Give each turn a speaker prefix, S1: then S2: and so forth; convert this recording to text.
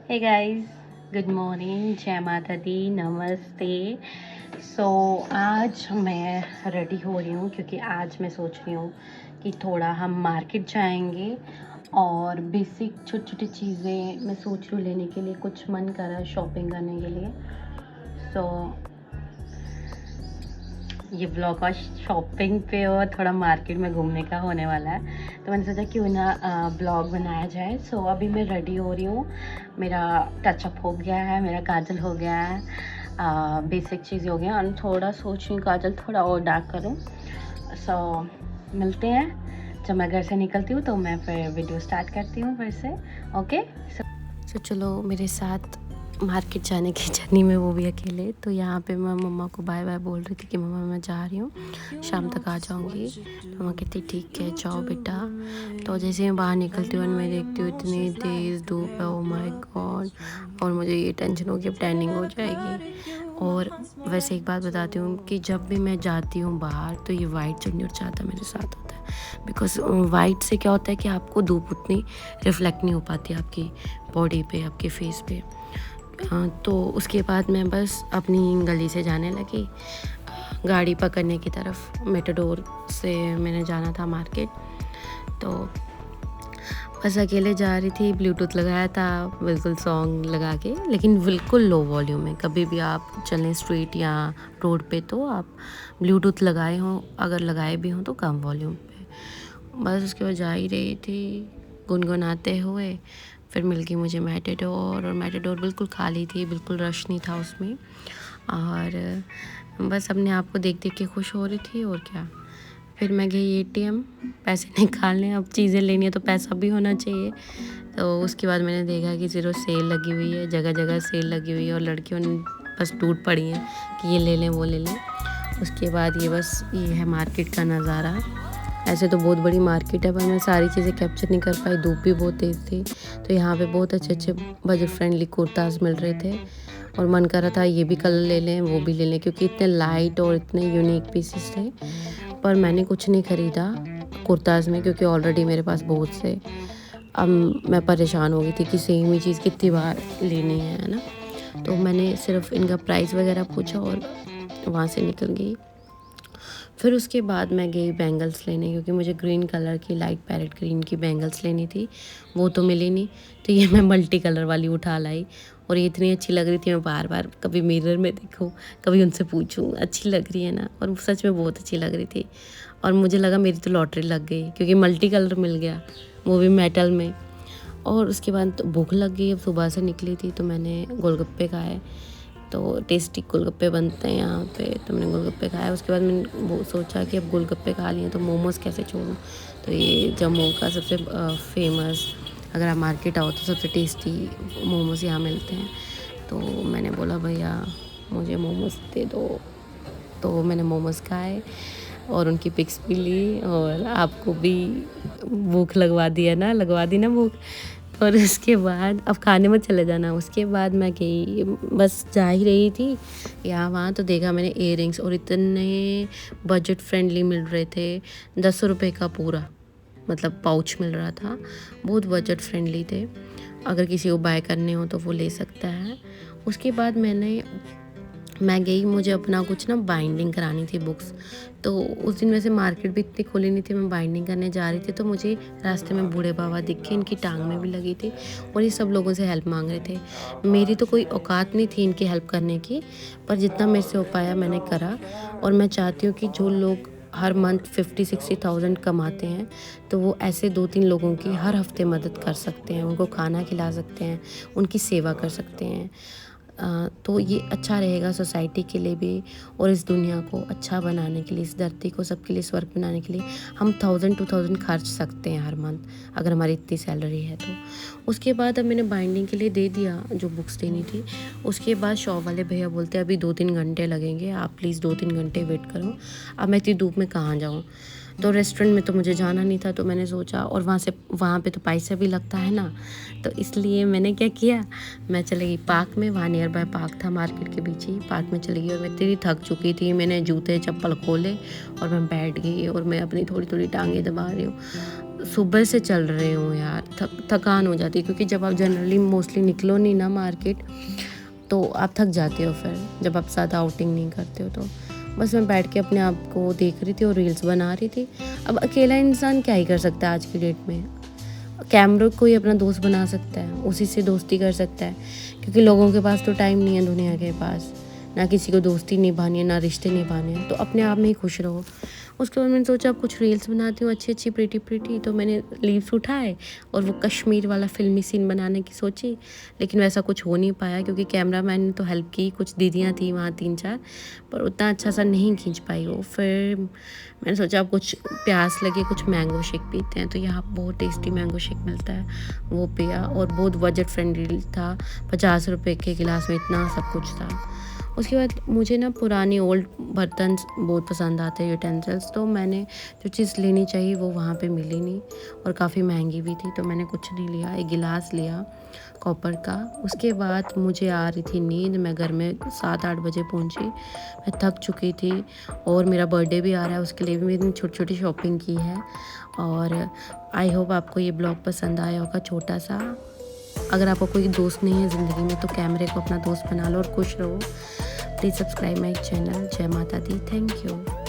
S1: Hey guys, good morning, जय माता दी, नमस्ते। सो आज मैं रेडी हो रही हूँ क्योंकि आज मैं सोच रही हूँ कि थोड़ा हम मार्केट जाएंगे और बेसिक छोटी छोटी चीज़ें मैं सोच रही हूँ लेने के लिए। कुछ मन कर रहा है शॉपिंग करने के लिए। सो ये ब्लॉग आज शॉपिंग पे और थोड़ा मार्केट में घूमने का होने वाला है, तो मैंने सोचा क्यों ना ब्लॉग बनाया जाए। सो अभी मैं रेडी हो रही हूँ। मेरा टचअप हो गया है, मेरा काजल हो गया है, बेसिक चीज़ें हो गई हैं और थोड़ा सोच रही हूँ काजल थोड़ा और डार्क करूँ। सो मिलते हैं जब मैं घर से निकलती हूँ, तो मैं फिर वीडियो स्टार्ट करती हूँ फिर से। ओके, सो चलो मेरे साथ मार्केट जाने की जर्नी में, वो भी अकेले। तो यहाँ पे मैं मम्मा को बाय बाय बोल रही थी कि मम्मा मैं जा रही हूँ, शाम तक आ जाऊँगी। तो मम्मा कहती ठीक है जाओ बेटा। तो जैसे मैं बाहर निकलती हूँ मैं देखती हूँ इतनी तेज़ धूप है, ओ माय गॉड। और मुझे ये टेंशन हो कि अब टैनिंग हो जाएगी। और वैसे एक बात बताती हूँ कि जब भी मैं जाती हूँ बाहर तो ये वाइट चुन्नी और चादर मेरे साथ होता है। बिकॉज वाइट से क्या होता है कि आपको धूप उतनी रिफ्लेक्ट नहीं हो पाती आपकी बॉडी पे, आपके फेस पे। तो उसके बाद मैं बस अपनी गली से जाने लगी गाड़ी पकड़ने की तरफ। मेटाडोर से मैंने जाना था मार्केट। तो बस अकेले जा रही थी, ब्लूटूथ लगाया था बिल्कुल सॉन्ग लगा के, लेकिन बिल्कुल लो वॉल्यूम में। कभी भी आप चलें स्ट्रीट या रोड पे तो आप ब्लूटूथ लगाए हों, अगर लगाए भी हों तो कम वॉल्यूम पे। बस उसके बाद जा ही रही थी गुनगुनाते हुए। फिर मिल गई मुझे मैटाडोर, और मैटाडोर बिल्कुल खाली थी, बिल्कुल रश नहीं था उसमें। और बस अपने आप को देख देख के खुश हो रही थी, और क्या। फिर मैं गई एटीएम पैसे निकालने। अब चीज़ें लेनी है तो पैसा भी होना चाहिए। तो उसके बाद मैंने देखा कि ज़ीरो सेल लगी हुई है, जगह जगह सेल लगी हुई है, और लड़कियों ने बस टूट पड़ी हैं कि ये ले लें वो ले लें। उसके बाद ये है मार्केट का नज़ारा। ऐसे तो बहुत बड़ी मार्केट है, पर मैं सारी चीज़ें कैप्चर नहीं कर पाई, धूप भी बहुत तेज़ थी। तो यहाँ पे बहुत अच्छे अच्छे बजट फ्रेंडली कुर्ताज मिल रहे थे, और मन कर रहा था ये भी कलर ले लें वो भी ले लें, क्योंकि इतने लाइट और इतने यूनिक पीसेस थे। पर मैंने कुछ नहीं ख़रीदा कुर्ताज़ में, क्योंकि ऑलरेडी मेरे पास बहुत से। अब मैं परेशान हो गई थी कि सेम ही चीज़ कितनी बार लेनी है ना। तो मैंने सिर्फ इनका प्राइस वगैरह पूछा और वहाँ से निकल गई। फिर उसके बाद मैं गई बैंगल्स लेने, क्योंकि मुझे ग्रीन कलर की, लाइट पैरेट ग्रीन की बैंगल्स लेनी थी। वो तो मिली नहीं, तो ये मैं मल्टी कलर वाली उठा लाई। और ये इतनी अच्छी लग रही थी, मैं बार बार कभी मिरर में देखूँ, कभी उनसे पूछूँ अच्छी लग रही है ना। और सच में बहुत अच्छी लग रही थी, और मुझे लगा मेरी तो लॉटरी लग गई, क्योंकि मल्टी कलर मिल गया, वो भी मेटल में। और उसके बाद तो भूख लग गई, अब सुबह से निकली थी तो मैंने गोलगप्पे खाए। तो टेस्टी गोलगप्पे बनते हैं यहाँ पे, तो मैंने गोलगप्पे खाए। उसके बाद मैंने वो सोचा कि अब गोलगप्पे खा लिए तो मोमोज़ कैसे छोड़ूं। तो ये जम्मू का सबसे फेमस, अगर आप मार्केट आओ तो सबसे टेस्टी मोमोज़ यहाँ मिलते हैं। तो मैंने बोला भैया मुझे मोमोज़ दे दो। तो मैंने मोमोज़ खाए और उनकी पिक्स भी ली, और आपको भी भूख लगवा दी ना भूख। और उसके बाद अब खाने में चले जाना। उसके बाद मैं गई, बस जा ही रही थी यहाँ वहाँ, तो देखा मैंने इयररिंग्स, और इतने बजट फ्रेंडली मिल रहे थे। 10 रुपये का पूरा मतलब पाउच मिल रहा था, बहुत बजट फ्रेंडली थे। अगर किसी को बाय करने हो तो वो ले सकता है। उसके बाद मैं गई, मुझे अपना कुछ ना बाइंडिंग करानी थी बुक्स। तो उस दिन वैसे मार्केट भी इतनी खुली नहीं थी, मैं बाइंडिंग करने जा रही थी, तो मुझे रास्ते में बूढ़े बाबा दिख के, इनकी टांग में भी लगी थी, और ये सब लोगों से हेल्प मांग रहे थे। मेरी तो कोई औकात नहीं थी इनकी हेल्प करने की, पर जितना मेरे से हो पाया मैंने करा। और मैं चाहती हूँ कि जो लोग हर मंथ 50-60,000 कमाते हैं, तो वो ऐसे 2-3 लोगों की हर हफ्ते मदद कर सकते हैं, उनको खाना खिला सकते हैं, उनकी सेवा कर सकते हैं। तो ये अच्छा रहेगा सोसाइटी के लिए भी, और इस दुनिया को अच्छा बनाने के लिए, इस धरती को सबके लिए स्वर्ग बनाने के लिए हम 1000-2000 खर्च सकते हैं हर मंथ, अगर हमारी इतनी सैलरी है तो। उसके बाद अब मैंने बाइंडिंग के लिए दे दिया जो बुक्स देनी थी। उसके बाद शॉप वाले भैया बोलते अभी 2-3 घंटे लगेंगे, आप प्लीज़ 2-3 घंटे वेट करो। अब मैं इतनी धूप में कहाँ जाऊँ। तो रेस्टोरेंट में तो मुझे जाना नहीं था, तो मैंने सोचा, और वहाँ पे तो पैसा भी लगता है ना, तो इसलिए मैंने क्या किया, मैं चली गई पार्क में। वहाँ नियर बाय पार्क था मार्केट के पीछे ही, पार्क में चली गई। और मैं इतनी थक चुकी थी, मैंने जूते चप्पल खोले और मैं बैठ गई, और मैं अपनी थोड़ी थोड़ी टांगें दबा रही हूँ। सुबह से चल रही हूँ यार, थकान हो जाती है, क्योंकि जब आप जनरली मोस्टली निकलो नहीं ना मार्केट, तो आप थक जाते हो फिर जब आप ज़्यादा आउटिंग नहीं करते हो। तो बस मैं बैठ के अपने आप को देख रही थी और रील्स बना रही थी। अब अकेला इंसान क्या ही कर सकता है आज की डेट में। कैमरा कोई अपना दोस्त बना सकता है, उसी से दोस्ती कर सकता है, क्योंकि लोगों के पास तो टाइम नहीं है दुनिया के पास, ना किसी को दोस्ती निभानी है ना रिश्ते निभाने हैं। तो अपने आप में ही खुश रहो। उसके बाद मैंने सोचा अब कुछ रील्स बनाती हूँ अच्छी अच्छी प्रीटी, तो मैंने लीव्स उठाए और वो कश्मीर वाला फिल्मी सीन बनाने की सोची, लेकिन वैसा कुछ हो नहीं पाया, क्योंकि कैमरामैन ने तो हेल्प की, कुछ दीदियाँ थी वहाँ 3-4, पर उतना अच्छा सा नहीं खींच पाई वो। फिर मैंने सोचा अब कुछ प्यास लगे, कुछ मैंगो शेक पीते हैं। तो यहाँ बहुत टेस्टी मैंगो शेक मिलता है, वो पिया, और बहुत बजट फ्रेंडली था, 50 रुपये के गिलास में इतना सब कुछ था। उसके बाद मुझे ना पुरानी ओल्ड बर्तन बहुत पसंद आते हैं, यूटेंसिल्स। तो मैंने जो चीज़ लेनी चाहिए वो वहाँ पे मिली नहीं, और काफ़ी महंगी भी थी, तो मैंने कुछ नहीं लिया, एक गिलास लिया कॉपर का। उसके बाद मुझे आ रही थी नींद, मैं घर में 7-8 बजे पहुँची। मैं थक चुकी थी, और मेरा बर्थडे भी आ रहा है, उसके लिए भी मैंने छोटी छोटी शॉपिंग की है। और आई होप आपको ये ब्लॉग पसंद आया होगा, छोटा सा। अगर आपको कोई दोस्त नहीं है ज़िंदगी में, तो कैमरे को अपना दोस्त बना लो और खुश रहो। Please subscribe my channel. जय माता दी। Thank you.